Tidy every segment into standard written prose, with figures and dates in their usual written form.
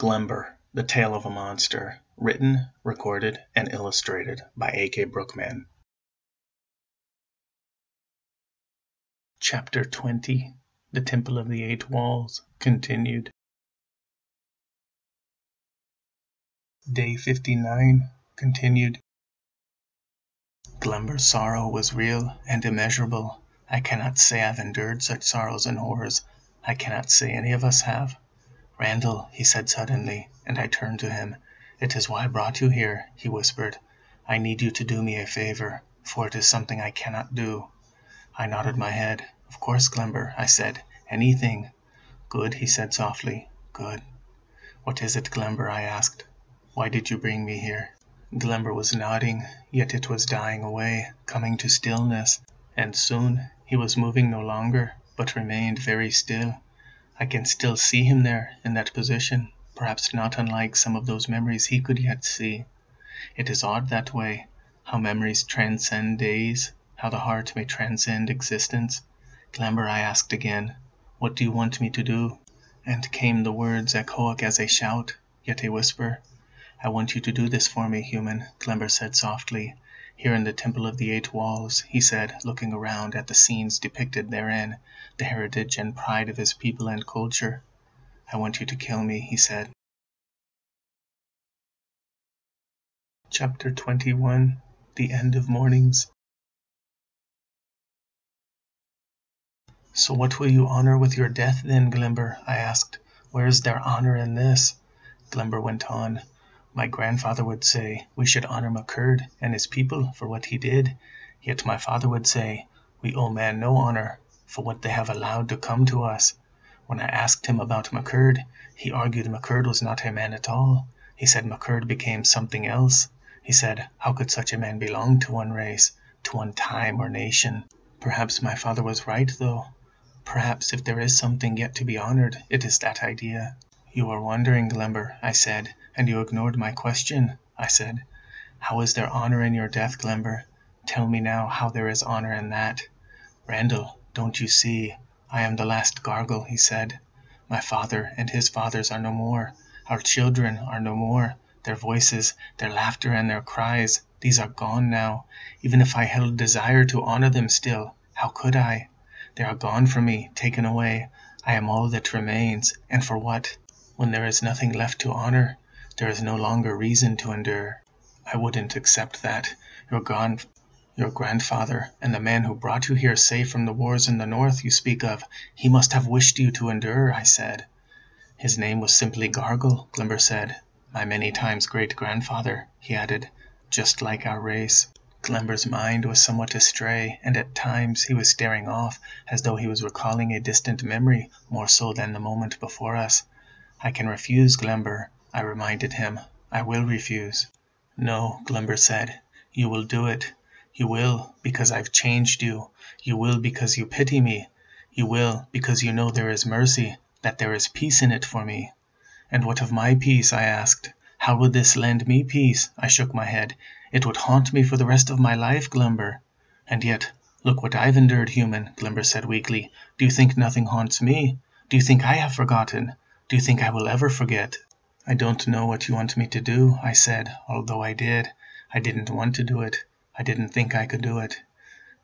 Glember, The Tale of a Monster, written, recorded, and illustrated by A.K. Brookman. Chapter 20, The Temple of the Eight Walls, continued. Day 59, continued. Glember's sorrow was real and immeasurable. I cannot say I've endured such sorrows and horrors. I cannot say any of us have. Randall, he said suddenly, and I turned to him. It is why I brought you here, he whispered. I need you to do me a favor, for it is something I cannot do. I nodded my head. Of course, Glember, I said. Anything. Good, he said softly. Good. What is it, Glember? I asked. Why did you bring me here? Glember was nodding, yet it was dying away, coming to stillness, and soon he was moving no longer, but remained very still. I can still see him there, in that position, perhaps not unlike some of those memories he could yet see. It is odd that way, how memories transcend days, how the heart may transcend existence. Glember, I asked again, what do you want me to do? And came the words echoic as a shout, yet a whisper. I want you to do this for me, human, Glember said softly. Here in the Temple of the Eight Walls, he said, looking around at the scenes depicted therein, the heritage and pride of his people and culture. I want you to kill me, he said. Chapter 21, The End of Mornings. So what will you honor with your death then, Glember? I asked. Where is there honor in this? Glember went on. My grandfather would say, we should honor McCurd and his people for what he did. Yet my father would say, we owe man no honor for what they have allowed to come to us. When I asked him about McCurd, he argued McCurd was not a man at all. He said McCurd became something else. He said, how could such a man belong to one race, to one time or nation? Perhaps my father was right, though. Perhaps if there is something yet to be honored, it is that idea. You are wondering, Glember, I said, and you ignored my question, I said. How is there honor in your death, Glember? Tell me now how there is honor in that. Randall, don't you see? I am the last gargle, he said. My father and his fathers are no more. Our children are no more. Their voices, their laughter and their cries, these are gone now. Even if I held desire to honor them still, how could I? They are gone from me, taken away. I am all that remains, and for what? When there is nothing left to honor, there is no longer reason to endure. I wouldn't accept that. Your grandfather, and the man who brought you here safe from the wars in the north you speak of, he must have wished you to endure, I said. His name was simply Gargle, Glember said. My many times great-grandfather, he added, just like our race. Glember's mind was somewhat astray, and at times he was staring off, as though he was recalling a distant memory, more so than the moment before us. I can refuse, Glember, I reminded him. I will refuse. No, Glember said. You will do it. You will, because I've changed you. You will, because you pity me. You will, because you know there is mercy, that there is peace in it for me. And what of my peace? I asked. How would this lend me peace? I shook my head. It would haunt me for the rest of my life, Glember. And yet, look what I've endured, human, Glember said weakly. Do you think nothing haunts me? Do you think I have forgotten? Do you think I will ever forget? I don't know what you want me to do, I said, although I did. I didn't want to do it. I didn't think I could do it.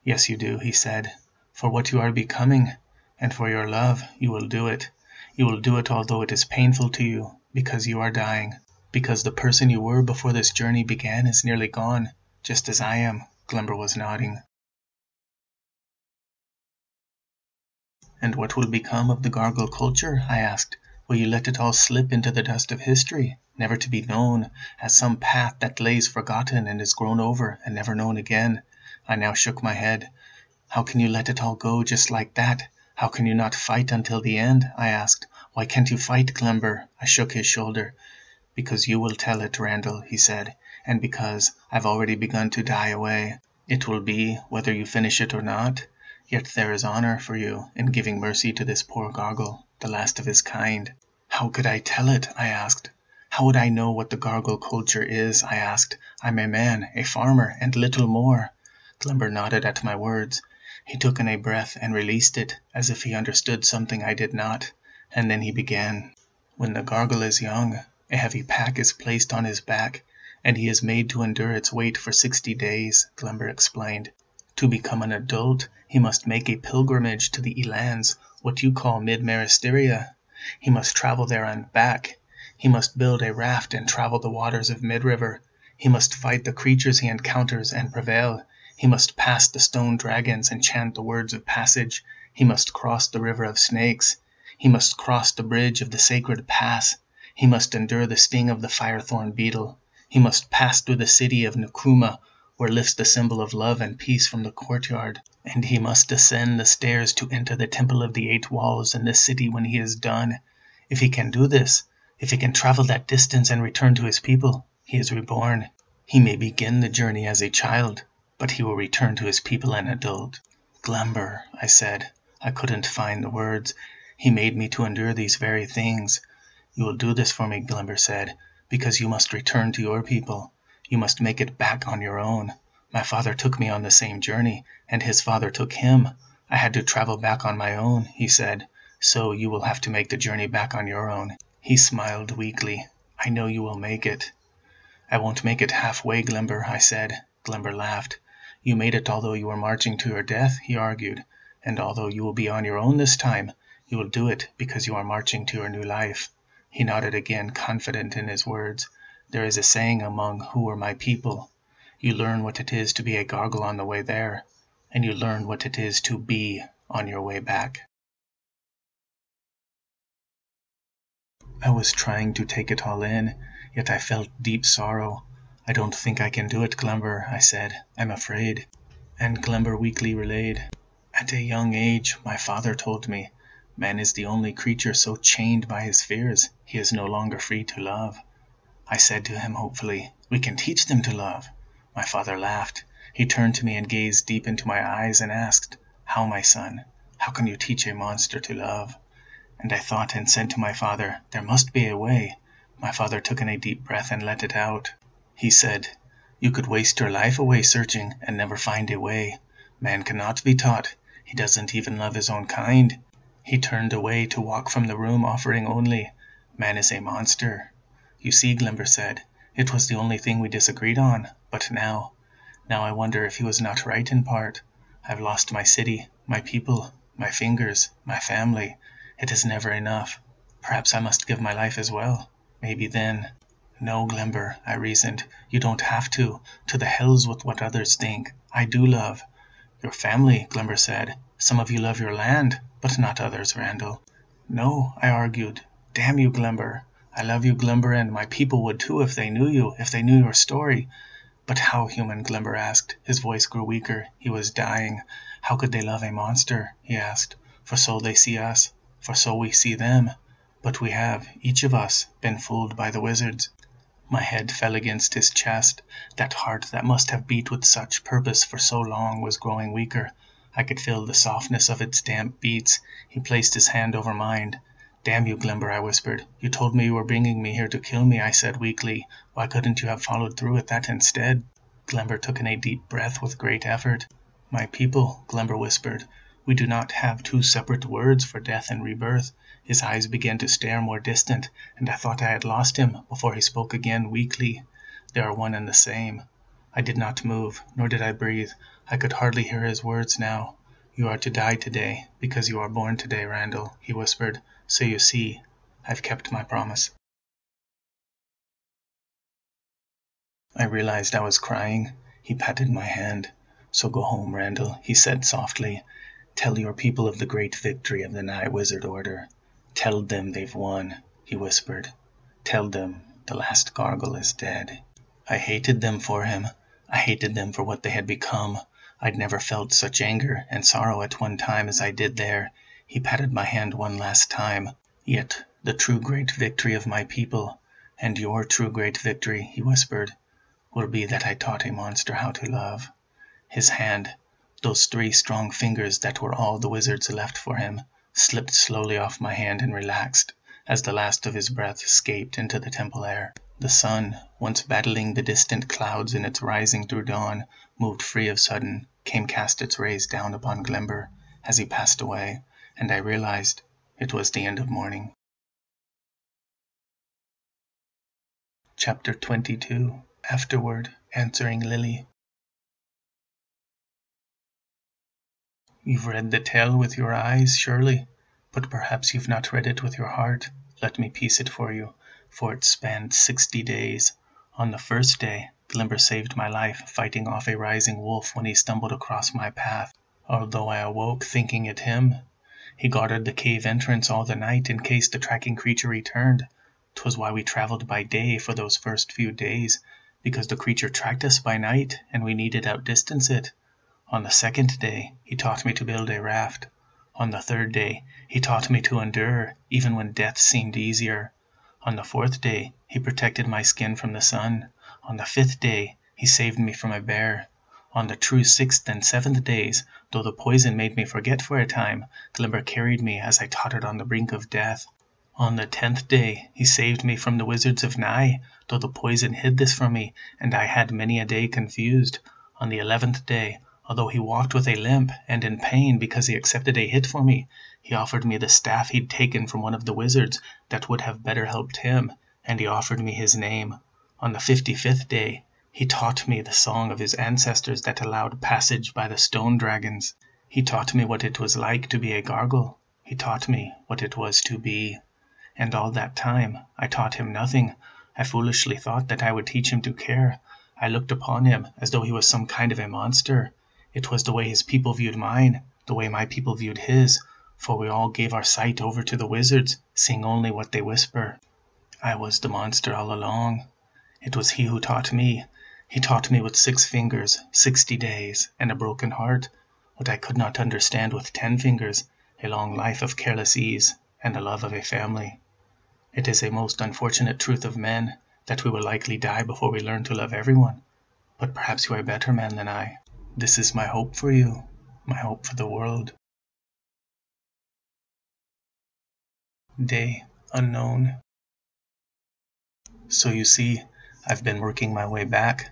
Yes, you do, he said. For what you are becoming, and for your love, you will do it. You will do it although it is painful to you, because you are dying. Because the person you were before this journey began is nearly gone, just as I am, Glember was nodding. And what will become of the Gargle culture? I asked. Will you let it all slip into the dust of history, never to be known, as some path that lays forgotten and is grown over and never known again? I now shook my head. How can you let it all go just like that? How can you not fight until the end? I asked. Why can't you fight, Glember? I shook his shoulder. Because you will tell it, Randall, he said, and because I've already begun to die away. It will be, whether you finish it or not. Yet there is honor for you in giving mercy to this poor Gargle, the last of his kind. How could I tell it? I asked. How would I know what the Gargle culture is? I asked. I'm a man, a farmer, and little more. Glember nodded at my words. He took in a breath and released it, as if he understood something I did not, and then he began. When the Gargle is young, A heavy pack is placed on his back, and he is made to endure its weight for 60 days, Glember explained. To become an adult, he must make a pilgrimage to the Elans, what you call mid-Meristheria. He must travel there and back. He must build a raft and travel the waters of mid-river. He must fight the creatures he encounters and prevail. He must pass the stone dragons and chant the words of passage. He must cross the river of snakes. He must cross the bridge of the sacred pass. He must endure the sting of the firethorn beetle. He must pass through the city of Nkrumah, where lifts the symbol of love and peace from the courtyard. And he must ascend the stairs to enter the temple of the 8 walls in this city when he is done. If he can do this, if he can travel that distance and return to his people, he is reborn. He may begin the journey as a child, but he will return to his people an adult. Glember, I said. I couldn't find the words. He made me to endure these very things. You will do this for me, Glember said, because you must return to your people. You must make it back on your own. My father took me on the same journey, and his father took him. I had to travel back on my own, he said, so you will have to make the journey back on your own. He smiled weakly. I know you will make it. I won't make it halfway, Glember, I said. Glember laughed. You made it although you were marching to your death, he argued, and although you will be on your own this time, you will do it because you are marching to your new life. He nodded again, confident in his words. There is a saying among who were my people. You learn what it is to be a gargle on the way there, and you learn what it is to be on your way back. I was trying to take it all in, yet I felt deep sorrow. I don't think I can do it, Glember, I said. I'm afraid. And Glember weakly relayed. At a young age, my father told me, man is the only creature so chained by his fears, he is no longer free to love. I said to him hopefully, we can teach them to love. My father laughed. He turned to me and gazed deep into my eyes and asked, how, my son? How can you teach a monster to love? And I thought and said to my father, there must be a way. My father took in a deep breath and let it out. He said, you could waste your life away searching and never find a way. Man cannot be taught. He doesn't even love his own kind. He turned away to walk from the room, offering only, man is a monster. You see, Glember said, it was the only thing we disagreed on, but now I wonder if he was not right in part. I've lost my city, my people, my fingers, my family. It is never enough. Perhaps I must give my life as well. Maybe then. No, Glember, I reasoned, you don't have to. To the hells with what others think. I do love. Your family, Glember said. Some of you love your land, but not others, Randall. No, I argued. Damn you, Glember. I love you, Glember, and my people would too if they knew you, if they knew your story. But how human, Glember asked. His voice grew weaker. He was dying. How could they love a monster? He asked. For so they see us. For so we see them. But we have, each of us, been fooled by the wizards. My head fell against his chest. That heart that must have beat with such purpose for so long was growing weaker. I could feel the softness of its damp beats. He placed his hand over mine. Damn you, Glember, I whispered. You told me you were bringing me here to kill me, I said weakly. Why couldn't you have followed through with that instead? Glember took in a deep breath with great effort. My people, Glember whispered. We do not have two separate words for death and rebirth. His eyes began to stare more distant, and I thought I had lost him before he spoke again weakly. They are one and the same. I did not move, nor did I breathe. I could hardly hear his words now. You are to die today, because you are born today, Randall, he whispered. So you see, I've kept my promise. I realized I was crying. He patted my hand. So go home, Randall, he said softly. Tell your people of the great victory of the Nye Wizard Order. Tell them they've won, he whispered. Tell them the last gargle is dead. I hated them for him. I hated them for what they had become. I'd never felt such anger and sorrow at one time as I did there. He patted my hand one last time. Yet the true great victory of my people, and your true great victory, he whispered, will be that I taught a monster how to love. His hand, those 3 strong fingers that were all the wizards left for him, slipped slowly off my hand and relaxed as the last of his breath escaped into the temple air. The sun, once battling the distant clouds in its rising through dawn, moved free of sudden, came cast its rays down upon Glember as he passed away, and I realized it was the end of morning. Chapter 22. Afterword, answering Lilly. You've read the tale with your eyes, surely, but perhaps you've not read it with your heart. Let me piece it for you, for it spanned 60 days. On the first day, Glember saved my life, fighting off a rising wolf when he stumbled across my path. Although I awoke thinking it him, he guarded the cave entrance all the night in case the tracking creature returned. 'Twas why we traveled by day for those first few days, because the creature tracked us by night and we needed outdistance it. On the second day, he taught me to build a raft. On the third day, he taught me to endure, even when death seemed easier. On the fourth day, he protected my skin from the sun. On the fifth day, he saved me from a bear. On the true sixth and seventh days, though the poison made me forget for a time, Glember carried me as I tottered on the brink of death. On the 10th day, he saved me from the wizards of Nye, though the poison hid this from me, and I had many a day confused. On the 11th day, although he walked with a limp and in pain because he accepted a hit for me, he offered me the staff he'd taken from one of the wizards that would have better helped him, and he offered me his name. On the 55th day, he taught me the song of his ancestors that allowed passage by the stone dragons. He taught me what it was like to be a gargle. He taught me what it was to be. And all that time, I taught him nothing. I foolishly thought that I would teach him to care. I looked upon him as though he was some kind of a monster. It was the way his people viewed mine, the way my people viewed his, for we all gave our sight over to the wizards, seeing only what they whisper. I was the monster all along. It was he who taught me. He taught me with 6 fingers, 60 days, and a broken heart, what I could not understand with 10 fingers, a long life of careless ease, and the love of a family. It is a most unfortunate truth of men that we will likely die before we learn to love everyone, but perhaps you are a better man than I. This is my hope for you, my hope for the world. Day unknown. So you see, I've been working my way back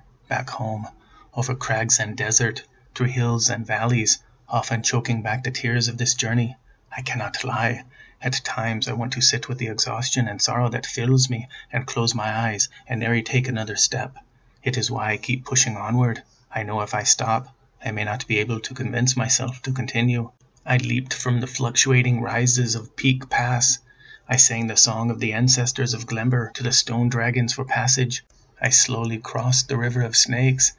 home, over crags and desert, through hills and valleys, often choking back the tears of this journey. I cannot lie. At times I want to sit with the exhaustion and sorrow that fills me and close my eyes and nary take another step. It is why I keep pushing onward. I know if I stop, I may not be able to convince myself to continue. I leaped from the fluctuating rises of Peak Pass. I sang the song of the ancestors of Glember to the stone dragons for passage. I slowly crossed the river of snakes.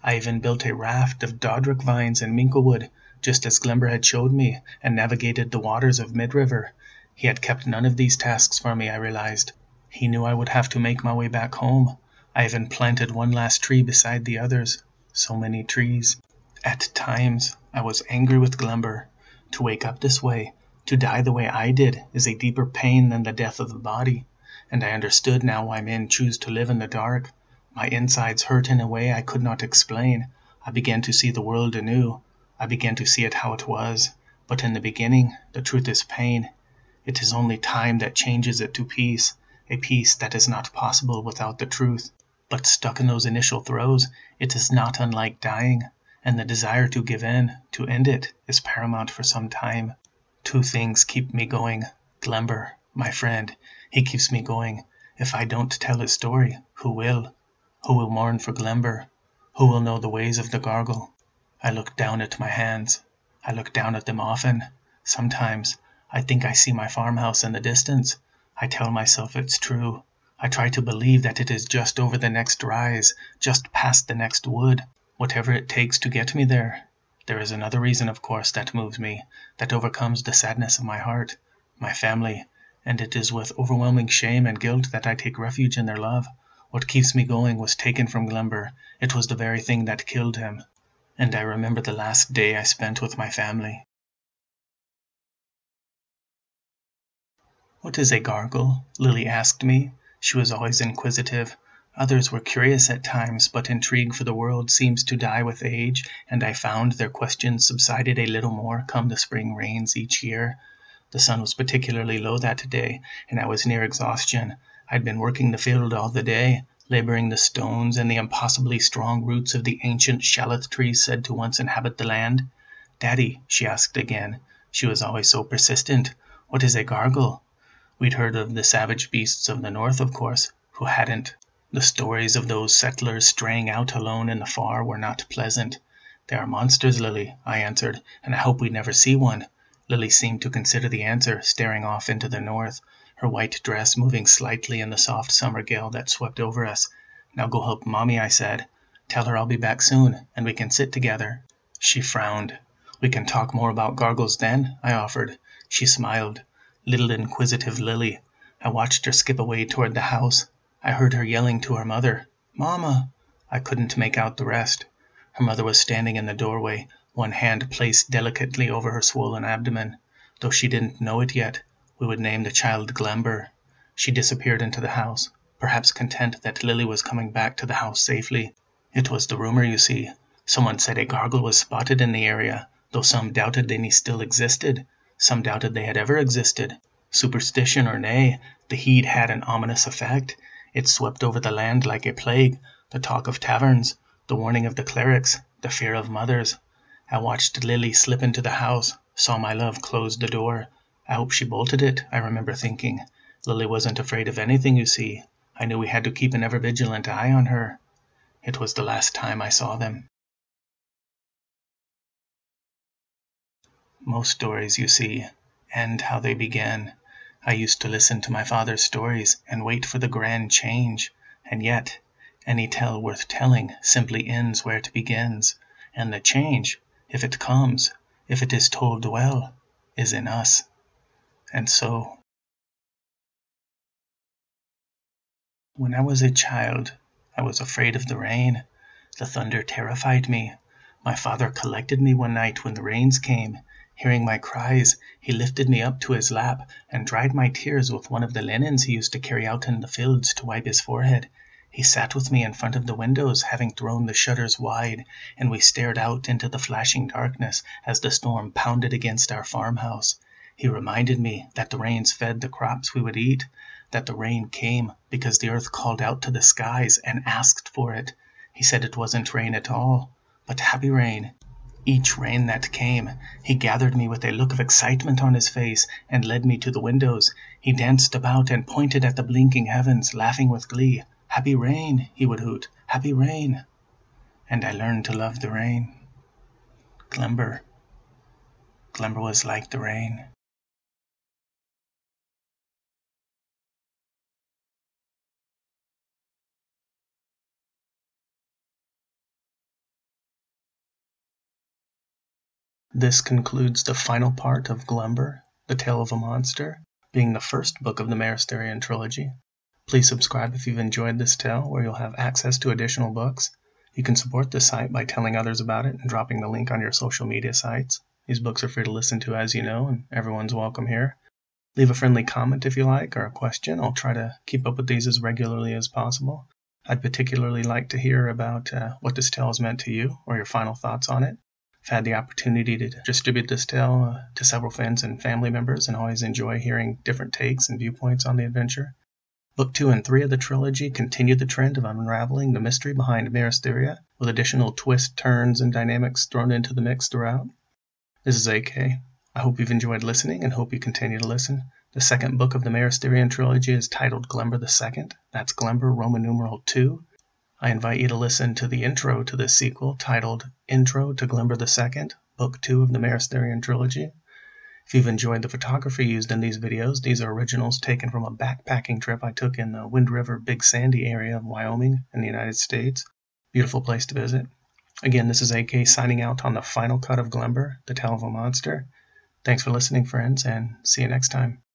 I even built a raft of dodric vines and minklewood, just as Glember had showed me, and navigated the waters of mid-river. He had kept none of these tasks for me, I realized. He knew I would have to make my way back home. I even planted one last tree beside the others. So many trees. At times, I was angry with Glember. To wake up this way, to die the way I did, is a deeper pain than the death of the body. And I understood now why men choose to live in the dark. My insides hurt in a way I could not explain. I began to see the world anew. I began to see it how it was. But in the beginning, the truth is pain. It is only time that changes it to peace, a peace that is not possible without the truth. But stuck in those initial throes, it is not unlike dying, and the desire to give in, to end it, is paramount for some time. 2 things keep me going. Glember, my friend, he keeps me going. If I don't tell his story, who will? Who will mourn for Glember? Who will know the ways of the gargle? I look down at my hands. I look down at them often. Sometimes I think I see my farmhouse in the distance. I tell myself it's true. I try to believe that it is just over the next rise, just past the next wood, whatever it takes to get me there. There is another reason, of course, that moves me, that overcomes the sadness of my heart, my family, and it is with overwhelming shame and guilt that I take refuge in their love. What keeps me going was taken from Glember. It was the very thing that killed him. And I remember the last day I spent with my family. What is a gargle? Lilly asked me. She was always inquisitive. Others were curious at times, but intrigue for the world seems to die with age, and I found their questions subsided a little more come the spring rains each year. The sun was particularly low that day, and I was near exhaustion. I'd been working the field all the day, laboring the stones and the impossibly strong roots of the ancient shallot trees said to once inhabit the land. "Daddy," she asked again. She was always so persistent. "What is a gargle?" We'd heard of the savage beasts of the north, of course. Who hadn't? The stories of those settlers straying out alone in the far were not pleasant. "They are monsters, Lilly," I answered, "and I hope we never see one." Lilly seemed to consider the answer, staring off into the north, her white dress moving slightly in the soft summer gale that swept over us. "Now go help Mommy," I said. "Tell her I'll be back soon, and we can sit together." She frowned. "We can talk more about gargles then," I offered. She smiled. Little inquisitive Lilly. I watched her skip away toward the house. I heard her yelling to her mother, "Mama!" I couldn't make out the rest. Her mother was standing in the doorway, one hand placed delicately over her swollen abdomen. Though she didn't know it yet, we would name the child Glember. She disappeared into the house, perhaps content that Lilly was coming back to the house safely. It was the rumor, you see. Someone said a gargle was spotted in the area, though some doubted they still existed. Some doubted they had ever existed. Superstition or nay, the heat had an ominous effect. It swept over the land like a plague, the talk of taverns, the warning of the clerics, the fear of mothers. I watched Lilly slip into the house, saw my love close the door. I hope she bolted it, I remember thinking. Lilly wasn't afraid of anything, you see. I knew we had to keep an ever-vigilant eye on her. It was the last time I saw them. Most stories, you see, end how they began. I used to listen to my father's stories and wait for the grand change. And yet, any tale worth telling simply ends where it begins. And the change, if it comes, if it is told well, is in us. And so, when I was a child, I was afraid of the rain. The thunder terrified me. My father collected me one night when the rains came. Hearing my cries, he lifted me up to his lap and dried my tears with one of the linens he used to carry out in the fields to wipe his forehead. He sat with me in front of the windows, having thrown the shutters wide, and we stared out into the flashing darkness as the storm pounded against our farmhouse. He reminded me that the rains fed the crops we would eat, that the rain came because the earth called out to the skies and asked for it. He said it wasn't rain at all, but happy rain. Each rain that came, he gathered me with a look of excitement on his face and led me to the windows. He danced about and pointed at the blinking heavens, laughing with glee. "Happy rain," he would hoot, "happy rain." And I learned to love the rain. Glember was like the rain. This concludes the final part of Glember, The Tale of a Monster, being the first book of the Meristherian Trilogy. Please subscribe if you've enjoyed this tale, where you'll have access to additional books. You can support the site by telling others about it and dropping the link on your social media sites. These books are free to listen to, as you know, and everyone's welcome here. Leave a friendly comment if you like, or a question. I'll try to keep up with these as regularly as possible. I'd particularly like to hear about what this tale has meant to you, or your final thoughts on it. I've had the opportunity to distribute this tale to several friends and family members, and always enjoy hearing different takes and viewpoints on the adventure. Book 2 and 3 of the trilogy continue the trend of unraveling the mystery behind Meristheria, with additional twists, turns, and dynamics thrown into the mix throughout. This is AK. I hope you've enjoyed listening and hope you continue to listen. The second book of the Meristherian Trilogy is titled Glember II. That's Glember Roman numeral 2. I invite you to listen to the intro to this sequel titled Intro to Glember II, Book 2 of the Meristherian Trilogy. If you've enjoyed the photography used in these videos, these are originals taken from a backpacking trip I took in the Wind River Big Sandy area of Wyoming in the United States. Beautiful place to visit. Again, this is AK signing out on the final cut of Glember, The Tale of a Monster. Thanks for listening, friends, and see you next time.